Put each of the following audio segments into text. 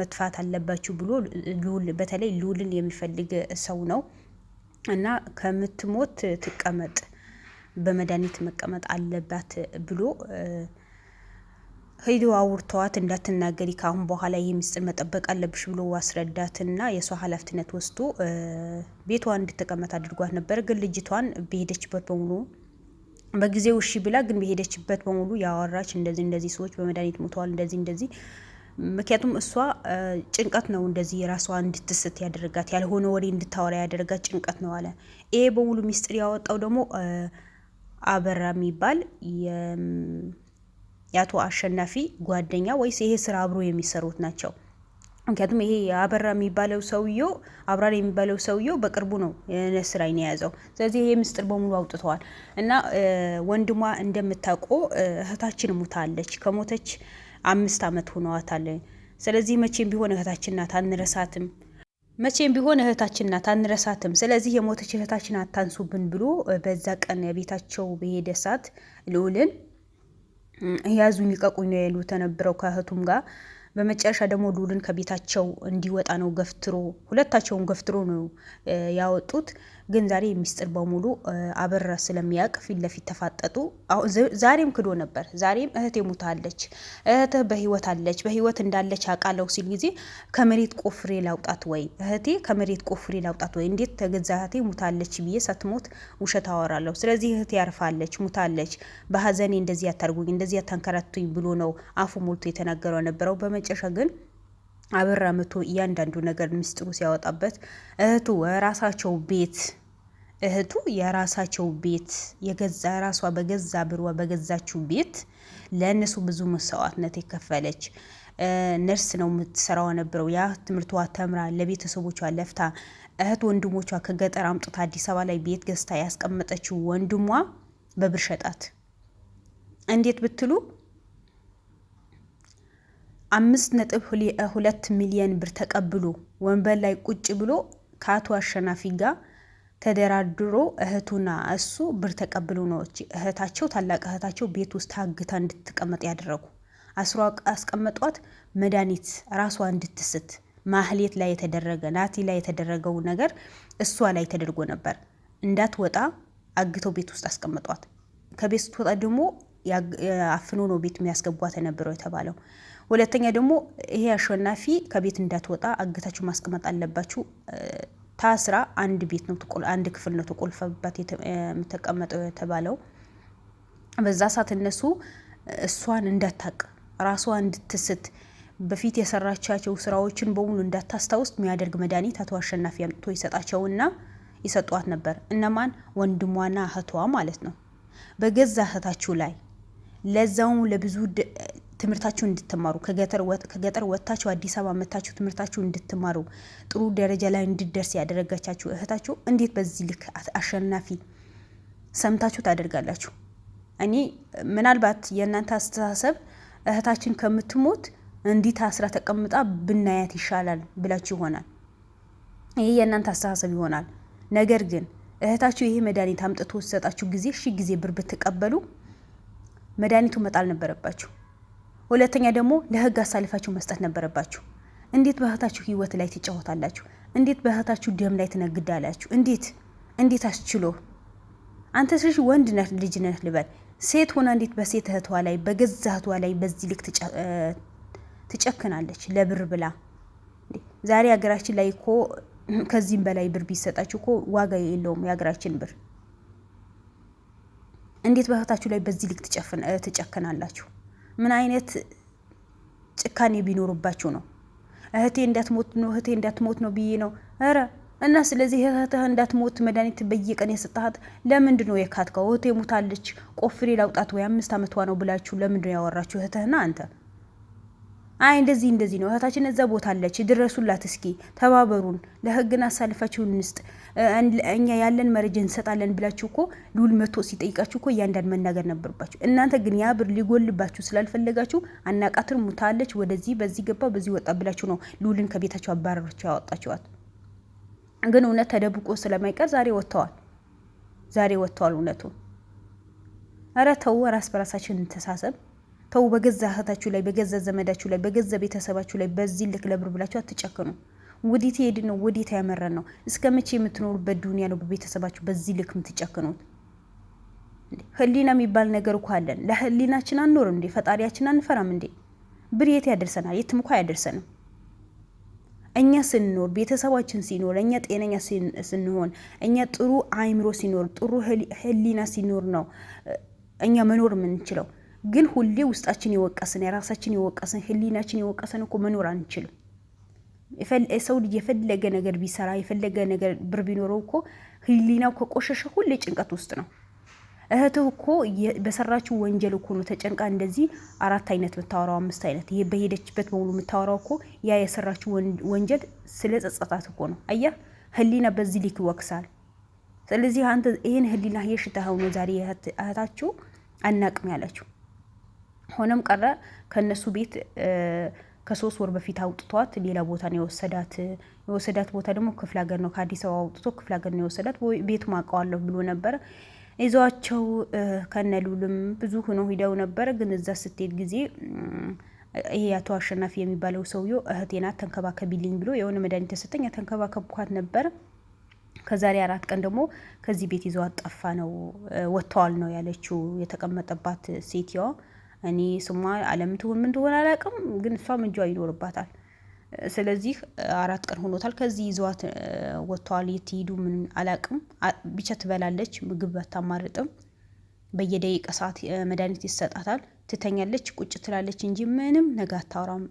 መጥፋት አለባችሁ ብሎ ሉል በተለይ ሉልን የሚፈልግ ሰው ነው እና ከምትሞት ትቀመጥ በመድኃኒት መቀመጥ አለባት ብሎ ሄዶ አውርተዋት እንዳትናገሪ ካሁን በኋላ ይሄ ምስጢር መጠበቅ አለብሽ ብሎ አስረዳትና የሷ ኃላፊነት ወስዶ ቤቷ እንድትቀመጥ አድርጓት ነበር። ግን ልጅቷን በሄደችበት በሙሉ በጊዜው እሺ ብላ ግን በሄደችበት በሙሉ ያወራች እንደዚህ ሰዎች በመድኃኒት ሞተዋል እንደዚህ ምክንያቱም እሷ ጭንቀት ነው እንደዚህ ራሷ እንድትስት ያደረጋት ያልሆነ ወሬ እንድታወራ ያደረጋት ጭንቀት ነው አለ። ይሄ በሙሉ ምስጢር ያወጣው ደግሞ አበራ የሚባል ያቶ አሸናፊ ጓደኛ ወይስ ይሄ ስራ አብሮ የሚሰሩት ናቸው። ምክንያቱም ይሄ አበራ የሚባለው ሰውየው አብራር የሚባለው ሰውየው በቅርቡ ነው የነስራይን የያዘው። ስለዚህ ይሄ ምስጢር በሙሉ አውጥተዋል እና ወንድሟ እንደምታውቀው እህታችን ሞታለች። ከሞተች 5 አመት ሆኗታል። ስለዚህ መቼም ቢሆን እህታችን ናት አንረሳትም። ስለዚህ የሞተች እህታችን አታንሱብን ብሎ በዛ ቀን ቤታቸው በሄደ ሰዓት ልዑልን ያዙኝ ይቀቁኝ ነው ያሉት ተነበረው ከእህቱም ጋር። በመጨረሻ ደግሞ ሉልን ከቤታቸው እንዲወጣ ነው ሁለታቸውን ገፍትሮ ነው ያወጡት። ግን ዛሬ ሚስጥር በሙሉ አበራ ስለሚያውቅ ፊት ለፊት ተፋጠጡ። ዛሬም ክዶ ነበር። ዛሬም እህቴ ሞታለች፣ እህትህ በህይወት አለች፣ በህይወት እንዳለች አውቃለሁ ሲል ጊዜ ከመሬት ቆፍሬ ላውጣት ወይ እህቴ ከመሬት ቆፍሬ ላውጣት ወይ እንዴት ተገዛ እህቴ ሞታለች ብዬ ሳትሞት ውሸት አወራለሁ። ስለዚህ እህቴ ያርፋለች፣ ሞታለች፣ በሀዘኔ እንደዚህ ያታርጉኝ፣ እንደዚህ ያታንከራቱኝ ብሎ ነው አፉ ሞልቶ የተናገረው ነበረው። በመጨረሻ ግን አበራ መቶ እያንዳንዱ ነገር ምስጢሩ ሲያወጣበት እህቱ የራሳቸው ቤት የገዛ ራሷ በገዛ ብሯ በገዛችው ቤት ለእነሱ ብዙ መስዋዕትነት የከፈለች ነርስ ነው የምትሰራው ነበረው። ያ ትምህርቷ ተምራ ለቤተሰቦቿ ለፍታ እህት ወንድሞቿ ከገጠር አምጥታ አዲስ አበባ ላይ ቤት ገዝታ ያስቀመጠችው ወንድሟ በብር ሸጣት። እንዴት ብትሉ 5.2 ሚሊዮን ብር ተቀብሎ ወንበር ላይ ቁጭ ብሎ ከአቶ አሸናፊ ጋር ተደራድሮ እህቱና እሱ ብር ተቀብሎ ነው ታላቅ እህታቸው ቤት ውስጥ ታግታ እንድትቀመጥ ያደረጉ። አስቀመጧት። መድኃኒት ራሷ እንድትስት ማህሌት ላይ የተደረገ ናቲ ላይ የተደረገው ነገር እሷ ላይ ተደርጎ ነበር። እንዳትወጣ አግተው ቤት ውስጥ አስቀመጧት። ከቤት ስትወጣ ደግሞ አፍኖ ነው ቤት የሚያስገቧት የነበረው የተባለው። ሁለተኛ ደግሞ ይሄ አሸናፊ ከቤት እንዳትወጣ አግታችሁ ማስቀመጥ አለባችሁ ታስራ አንድ ቤት ነው አንድ ክፍል ነው ተቆልፈባት የምትቀመጠው የተባለው። በዛ ሰዓት እነሱ እሷን እንዳታቅ ራሷ እንድትስት በፊት የሰራቻቸው ስራዎችን በሙሉ እንዳታስታውስ የሚያደርግ መድኃኒት አቶ አሸናፊ አምጥቶ ይሰጣቸውና ይሰጧት ነበር። እነማን? ወንድሟና እህቷ ማለት ነው። በገዛ እህታችሁ ላይ ለዛው ለብዙ ትምህርታችሁ እንድትማሩ ከገጠር ወጥታችሁ አዲስ አበባ መጣችሁ ትምህርታችሁ እንድትማሩ ጥሩ ደረጃ ላይ እንድትደርስ ያደረጋቻችሁ እህታችሁ እንዴት በዚህ ልክ አሸናፊ ሰምታችሁ ታደርጋላችሁ? እኔ ምናልባት የእናንተ አስተሳሰብ እህታችን ከምትሞት እንዲህ ታስራ ተቀምጣ ብናያት ይሻላል ብላችሁ ይሆናል። ይሄ የእናንተ አስተሳሰብ ይሆናል። ነገር ግን እህታችሁ ይሄ መድኃኒት አምጥቶ ሰጣችሁ ጊዜ ብር ብትቀበሉ መድኃኒቱ መጣል ነበረባችሁ። ሁለተኛ ደግሞ ለህግ አሳልፋችሁ መስጠት ነበረባችሁ። እንዴት በእህታችሁ ህይወት ላይ ትጫወታላችሁ? እንዴት በእህታችሁ ደም ላይ ትነግዳላችሁ? እንዴት አስችሎ? አንተ ስለሽ ወንድ ነህ ልጅ ነህ ልበል፣ ሴት ሆና እንዴት በሴት እህቷ ላይ በገዛ እህቷ ላይ በዚህ ልክ ትጨክናለች? ለብር ብላ ዛሬ ሀገራችን ላይ እኮ ከዚህም በላይ ብር ቢሰጣችሁ እኮ ዋጋ የለውም የሀገራችን ብር። እንዴት በእህታችሁ ላይ በዚህ ልክ ትጨክናላችሁ? ምን አይነት ጭካኔ ቢኖርባችሁ ነው? እህቴ እንዳትሞት ነው ብዬ ነው። ኧረ እና ስለዚህ እህትህ እንዳትሞት መድኃኒት በየቀን የሰጣሃት ለምንድን ነው የካትከው? እህቴ ሞታለች ቆፍሬ ላውጣት ወይ 5 አመቷ ነው ብላችሁ ለምንድን ነው ያወራችሁ? እህትህና አንተ አይ እንደዚህ ነው እህታችን እዛ ቦታ አለች ድረሱላት፣ እስኪ ተባበሩን፣ ለህግና አሳልፋችሁ እንስጥ፣ እኛ ያለን መረጃ እንሰጣለን ብላችሁ እኮ ሉል መቶ ሲጠይቃችሁ እኮ እያንዳንድ መናገር ነበርባችሁ። እናንተ ግን ያ ብር ሊጎልባችሁ ስላልፈለጋችሁ አናቃትን ሞታለች ወደዚህ በዚህ ገባ በዚህ ወጣ ብላችሁ ነው ሉልን ከቤታችሁ አባረራችሁ ያወጣችኋት። ግን እውነት ተደብቆ ስለማይቀር ዛሬ ወጥተዋል እውነቱ። ኧረ ተው፣ ራስ በራሳችን እንተሳሰብ። ተው በገዛ እህታችሁ ላይ በገዛ ዘመዳችሁ ላይ በገዛ ቤተሰባችሁ ላይ በዚህ ልክ ለብር ብላችሁ አትጨክኑ። ወዴት ሄድ ነው? ወዴት ያመረን ነው? እስከ መቼ የምትኖሩበት ዱንያ ነው በቤተሰባችሁ በዚህ ልክ የምትጨክኑት? ህሊና የሚባል ነገር እኮ አለን። ለህሊናችን አንኖርም እንዴ? ፈጣሪያችን አንፈራም እንዴ? ብር የት ያደርሰናል? የትም እኮ አያደርሰንም። እኛ ስንኖር ቤተሰባችን ሲኖር እኛ ጤነኛ ስንሆን እኛ ጥሩ አይምሮ ሲኖር ጥሩ ህሊና ሲኖር ነው እኛ መኖር የምንችለው። ግን ሁሌ ውስጣችን የወቀሰን የራሳችን የወቀሰን ህሊናችን የወቀሰን እኮ መኖር አንችልም። ሰው ልጅ የፈለገ ነገር ቢሰራ የፈለገ ነገር ብር ቢኖረው እኮ ህሊናው ከቆሸሸ ሁሌ ጭንቀት ውስጥ ነው። እህትህ እኮ በሰራችው ወንጀል እኮ ነው ተጨንቃ እንደዚህ 4 አይነት የምታወራው 5 አይነት በሄደችበት በሙሉ የምታወራው እኮ ያ የሰራችው ወንጀል ስለ ጸጸታት እኮ ነው። አየህ ህሊና በዚህ ልክ ይወቅሳል። ስለዚህ አንተ ይሄን ህሊና የሽታው ነው ዛሬ እህታችሁ አናቅም ያላችሁ። ሆነም ቀረ ከነሱ ቤት ከ3 ወር በፊት አውጥቷት ሌላ ቦታ ነው የወሰዳት ቦታ ደግሞ ክፍለ ሀገር ነው። ከአዲስ አበባ አውጥቶ ክፍለ ሀገር ነው የወሰዳት። ቤቱ ማውቀዋለሁ ብሎ ነበር ይዟቸው ከነሉልም ብዙ ሆኖ ሂደው ነበር። ግን እዛ ስትሄድ ጊዜ ይሄ አቶ አሸናፊ የሚባለው ሰውዬው እህቴና ተንከባከቢልኝ ብሎ የሆነ መድኃኒት ተሰጠኝ ተንከባከብኳት ነበር። ከዛሬ 4 ቀን ደግሞ ከዚህ ቤት ይዘው አጠፋ ነው ወጥተዋል ነው ያለችው የተቀመጠባት ሴትዋ። እኔ ስሟ አለም ትሁን ምን ትሆን አላውቅም፣ ግን እሷም እጇ ይኖርባታል። ስለዚህ 4 ቀን ሆኖታል። ከዚህ ይዘዋት ወጥተዋል። የት ሄዱ ምን አላውቅም። ብቻ ትበላለች፣ ምግብ አታማርጥም። በየደቂቃ ሰዓት መድኃኒት ይሰጣታል። ትተኛለች፣ ቁጭ ትላለች እንጂ ምንም ነገር አታወራም።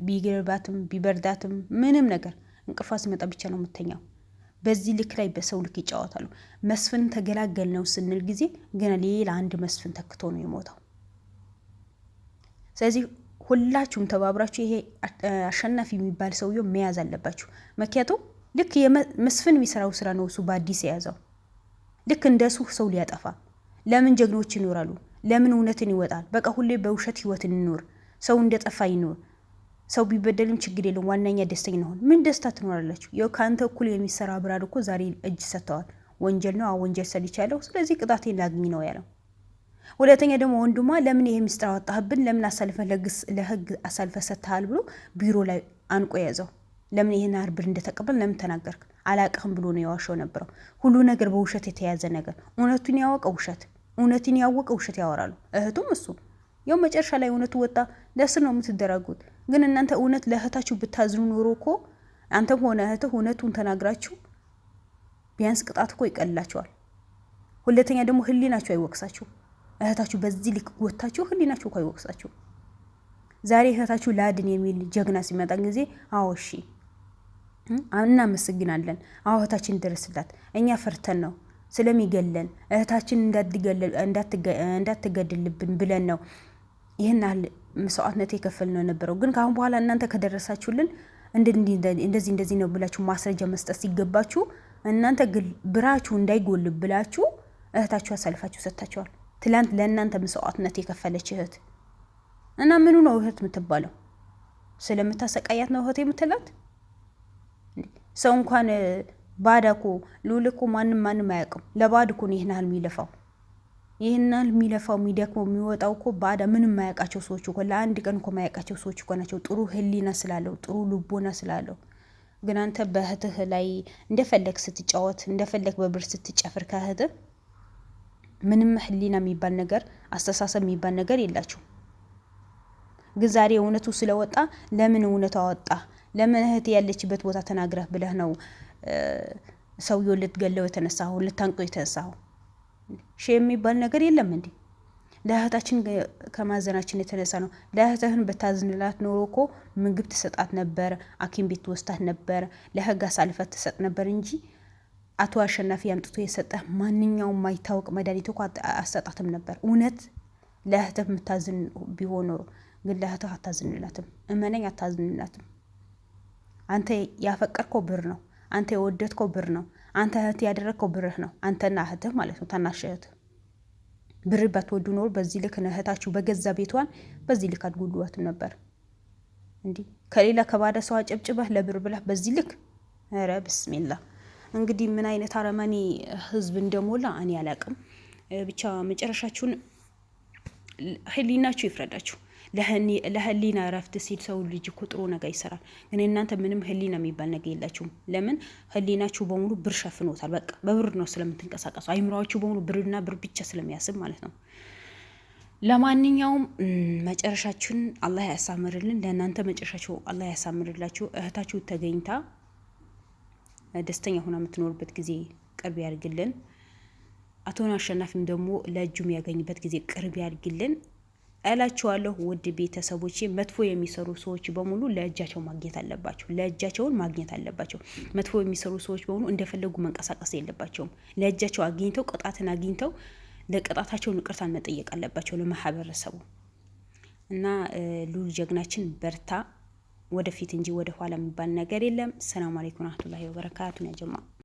ቢገርባትም ቢበርዳትም ምንም ነገር እንቅልፏ ሲመጣ ብቻ ነው የምተኛው። በዚህ ልክ ላይ በሰው ልክ ይጫወታሉ። መስፍን ተገላገል ነው ስንል ጊዜ ገና ሌላ አንድ መስፍን ተክቶ ነው የሞተው። ስለዚህ ሁላችሁም ተባብራችሁ ይሄ አሸናፊ የሚባል ሰውዬው መያዝ አለባችሁ። ምክንያቱም ልክ መስፍን የሚሰራው ስራ ነው እሱ በአዲስ የያዘው። ልክ እንደሱ ሰው ሊያጠፋ ለምን ጀግኖች ይኖራሉ? ለምን እውነትን ይወጣል? በቃ ሁሌ በውሸት ህይወት እንኖር፣ ሰው እንደጠፋ ይኖር። ሰው ቢበደልም ችግር የለም፣ ዋናኛ ደስተኛ ነው። ምን ደስታ ትኖራላችሁ? ያው ካንተ እኩል የሚሰራ ብራድ እኮ ዛሬ እጅ ሰጥተዋል። ወንጀል ነው፣ ወንጀል ሰልቻለሁ፣ ስለዚህ ቅጣቴን ላግኝ ነው ያለው። ሁለተኛ ደግሞ ወንድሟ ለምን ይሄ ምስጢር አወጣህብን? ለምን አሳልፈህ ለህግ አሳልፈህ ሰጥተሃል ብሎ ቢሮ ላይ አንቆ ያዘው። ለምን ይሄን ብር እንደተቀበል ለምን ተናገርክ? አላቅህም ብሎ ነው የዋሸው ነበረው። ሁሉ ነገር በውሸት የተያዘ ነገር። እውነቱን ያወቀ ውሸት፣ እውነትን ያወቀ ውሸት ያወራሉ። እህቱም እሱ ያው መጨረሻ ላይ እውነቱ ወጣ። ለስር ነው የምትደረጉት። ግን እናንተ እውነት ለእህታችሁ ብታዝኑ ኖሮ እኮ አንተም ሆነ እህትህ እውነቱን ተናግራችሁ ቢያንስ ቅጣት እኮ ይቀልላችኋል። ሁለተኛ ደግሞ ህሊናችሁ አይወቅሳችሁ። እህታችሁ በዚህ ልክ ወታችሁ ህሊናችሁ እኮ አይወቅሳችሁ። ዛሬ እህታችሁ ላድን የሚል ጀግና ሲመጣ ጊዜ አዎ እሺ እናመሰግናለን፣ አዎ እህታችን ደረስላት፣ እኛ ፈርተን ነው ስለሚገለን እህታችን እንዳትገድልብን ብለን ነው ይህን ያህል መስዋዕትነት የከፈልነው የነበረው። ግን ከአሁን በኋላ እናንተ ከደረሳችሁልን እንደዚህ ነው ብላችሁ ማስረጃ መስጠት ሲገባችሁ እናንተ ብራችሁ እንዳይጎል ብላችሁ እህታችሁ አሳልፋችሁ ሰጥታችኋል። ትላንት ለእናንተ መስዋዕትነት የከፈለች እህት እና ምኑ ነው እህት የምትባለው? ስለምታሰቃያት ነው እህት የምትላት? ሰው እንኳን ባዳ እኮ ልዑል እኮ ማንም አያውቅም። ለባድ እኮ ነው ይህን ያህል የሚለፋው። ይህን ያህል የሚለፋው የሚደክመው የሚወጣው እኮ ባዳ ምንም ማያውቃቸው ሰዎች እኮ ለአንድ ቀን እኮ ማያውቃቸው ሰዎች እኮ ናቸው። ጥሩ ህሊና ስላለው ጥሩ ልቦና ስላለው። ግን አንተ በእህትህ ላይ እንደፈለግ ስትጫወት እንደፈለግ በብር ስትጨፍር ከእህትህ ምንም ህሊና የሚባል ነገር አስተሳሰብ የሚባል ነገር የላችሁ። ግን ዛሬ እውነቱ ስለወጣ ለምን እውነቱ አወጣ? ለምን እህት ያለችበት ቦታ ተናግረህ ብለህ ነው ሰውየው ልትገለው የተነሳው ልታንቀው የተነሳው? ሼ የሚባል ነገር የለም እንዴ? ለእህታችን ከማዘናችን የተነሳ ነው። ለእህትህን በታዝንላት ኖሮ እኮ ምግብ ትሰጣት ነበር፣ ሐኪም ቤት ትወስዳት ነበር፣ ለህግ አሳልፈት ትሰጥ ነበር እንጂ አቶ አሸናፊ አምጥቶ የሰጠህ ማንኛውም ማይታወቅ መድኃኒት እኮ አሰጣትም ነበር። እውነት ለእህትህ የምታዝን ቢሆን ኖሮ ግን ለእህትህ አታዝንላትም። እመነኝ አታዝንላትም። አንተ ያፈቀርከው ብር ነው። አንተ የወደድከው ብር ነው። አንተ እህት ያደረግከው ብርህ ነው። አንተና እህትህ ማለት ነው፣ ታናሽ እህትህ። ብር ባትወዱ ኖሮ በዚህ ልክ እህታችሁ በገዛ ቤቷን በዚህ ልክ አትጎዷትም ነበር። እንዲህ ከሌላ ከባዳ ሰው አጨብጭበህ ለብር ብለህ በዚህ ልክ ኧረ ብስሚላ። እንግዲህ ምን አይነት አረመኔ ህዝብ እንደሞላ እኔ አላቅም። ብቻ መጨረሻችሁን ህሊናችሁ ይፍረዳችሁ። ለህሊና እረፍት ሲል ሰው ልጅ እኮ ጥሩ ነገር ይሰራል። ግን እናንተ ምንም ህሊና የሚባል ነገር የላችሁም። ለምን? ህሊናችሁ በሙሉ ብር ሸፍኖታል። በቃ በብር ነው ስለምትንቀሳቀሱ። አይምሯችሁ በሙሉ ብርና ብር ብቻ ስለሚያስብ ማለት ነው። ለማንኛውም መጨረሻችሁን አላህ ያሳምርልን። ለእናንተ መጨረሻችሁ አላህ ያሳምርላችሁ። እህታችሁ ተገኝታ ደስተኛ ሆና የምትኖርበት ጊዜ ቅርብ ያድርግልን። አቶ አሸናፊም ደግሞ ለእጁ የሚያገኝበት ጊዜ ቅርብ ያድርግልን እላችኋለሁ። ውድ ቤተሰቦቼ መጥፎ የሚሰሩ ሰዎች በሙሉ ለእጃቸው ማግኘት አለባቸው። ለእጃቸውን ማግኘት አለባቸው። መጥፎ የሚሰሩ ሰዎች በሙሉ እንደፈለጉ መንቀሳቀስ የለባቸውም። ለእጃቸው አግኝተው ቅጣትን አግኝተው ለቅጣታቸውን ይቅርታን መጠየቅ አለባቸው ለማህበረሰቡ። እና ሉል ጀግናችን በርታ፣ ወደፊት እንጂ ወደ ኋላ የሚባል ነገር የለም። ሰላም አለይኩም ወራህመቱላሂ ወበረካቱ። ያ ጀማ